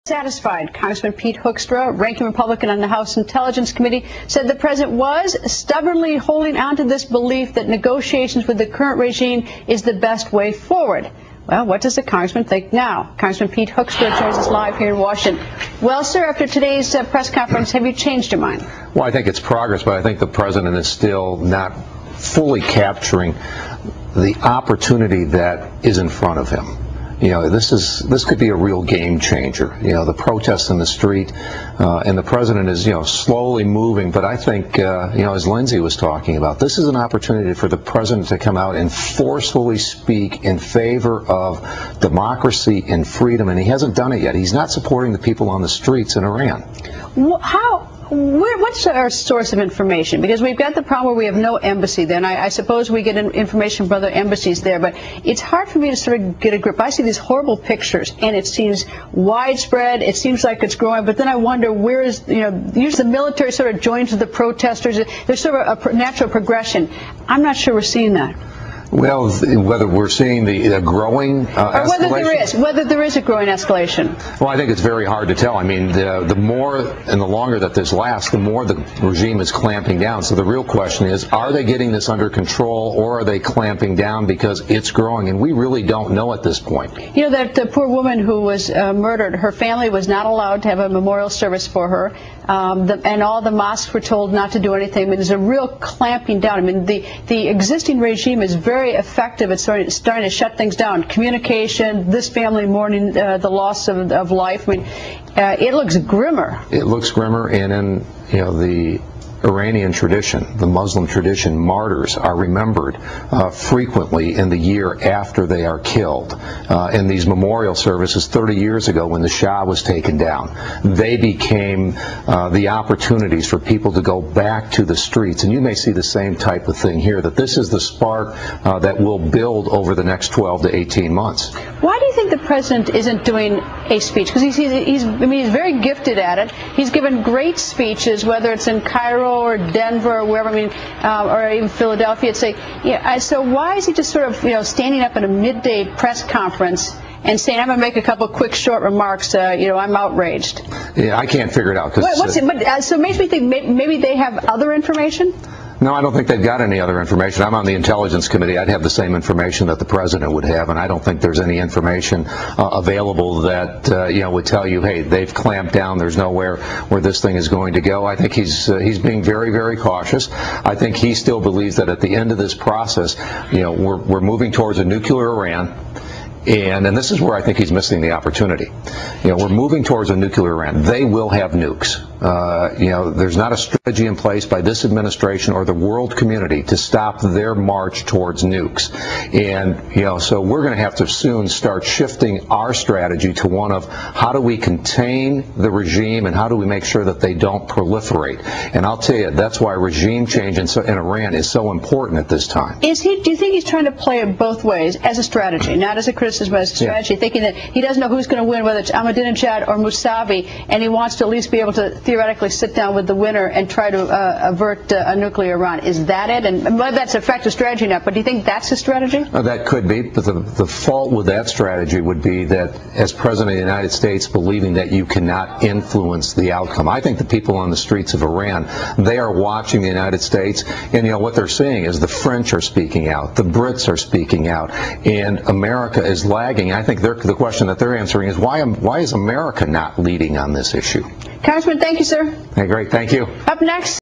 Satisfied. Congressman Pete Hoekstra, ranking Republican on the House Intelligence Committee, said the president was stubbornly holding on to this belief that negotiations with the current regime is the best way forward. Well, what does the congressman think now? Congressman Pete Hoekstra joins us live here in Washington. Well, sir, after today's press conference, have you changed your mind? Well, I think it's progress, but I think the president is still not fully capturing the opportunity that is in front of him. You know, this could be a real game changer. You know, the protests in the street, and the president is, slowly moving. But I think, as Lindsay was talking about, this is an opportunity for the president to come out and forcefully speak in favor of democracy and freedom, and he hasn't done it yet. He's not supporting the people on the streets in Iran. What's our source of information? Because we've got the problem where we have no embassy there, and I suppose we get information from other embassies there, but it's hard for me to sort of get a grip. I see these horrible pictures, and it seems widespread. It seems like it's growing, but then I wonder where is, usually the military sort of joins with the protesters. There's sort of a natural progression. I'm not sure we're seeing that. Well, whether we're seeing the growing escalation. Or whether there is a growing escalation. Well, I think it's very hard to tell. I mean, the more and the longer that this lasts, the more the regime is clamping down. So the real question is, are they getting this under control, or are they clamping down because it's growing? And we really don't know at this point. You know, that poor woman who was murdered, her family was not allowed to have a memorial service for her, and all the mosques were told not to do anything. I mean, there's a real clamping down. I mean, the existing regime is very effective at starting to shut things down. Communication, this family mourning the loss of life. I mean, it looks grimmer. It looks grimmer, and in the Iranian tradition, the Muslim tradition, martyrs are remembered frequently in the year after they are killed. In these memorial services 30 years ago, when the Shah was taken down, they became the opportunities for people to go back to the streets. And you may see the same type of thing here, that this is the spark that will build over the next 12 to 18 months. Why do you think the president isn't doing a speech? Because he's very gifted at it. He's given great speeches, whether it's in Cairo or Denver or wherever, or even Philadelphia. So why is he just sort of, standing up in a midday press conference and saying, I'm going to make a couple quick short remarks, I'm outraged? Yeah, I can't figure it out. So it makes me think maybe they have other information? No, I don't think they've got any other information. I'm on the Intelligence Committee. I'd have the same information that the president would have, and I don't think there's any information available that would tell you, hey, they've clamped down. There's nowhere where this thing is going to go. I think he's being very, very cautious. I think he still believes that at the end of this process, we're moving towards a nuclear Iran. And this is where I think he's missing the opportunity. We're moving towards a nuclear Iran. They will have nukes. There's not a strategy in place by this administration or the world community to stop their march towards nukes. And, so we're going to have to soon start shifting our strategy to one of how do we contain the regime and how do we make sure that they don't proliferate. And I'll tell you, that's why regime change in Iran is so important at this time. Do you think he's trying to play it both ways as a strategy, not as a criticism, but as a strategy, thinking that he doesn't know who's going to win, whether it's Ahmadinejad or Mousavi, and he wants to at least be able to theoretically sit down with the winner and try to avert a nuclear Iran? Is that it? And whether that's an effective strategy or not, but do you think that's the strategy? That could be, but the fault with that strategy would be that as President of the United States, believing that you cannot influence the outcome. I think the people on the streets of Iran, they are watching the United States, and what they're seeing is the French are speaking out, the Brits are speaking out, and America is lagging. I think the question that they're answering is why is America not leading on this issue? Congressman, thank you, sir. Hey, great. Thank you. Up next.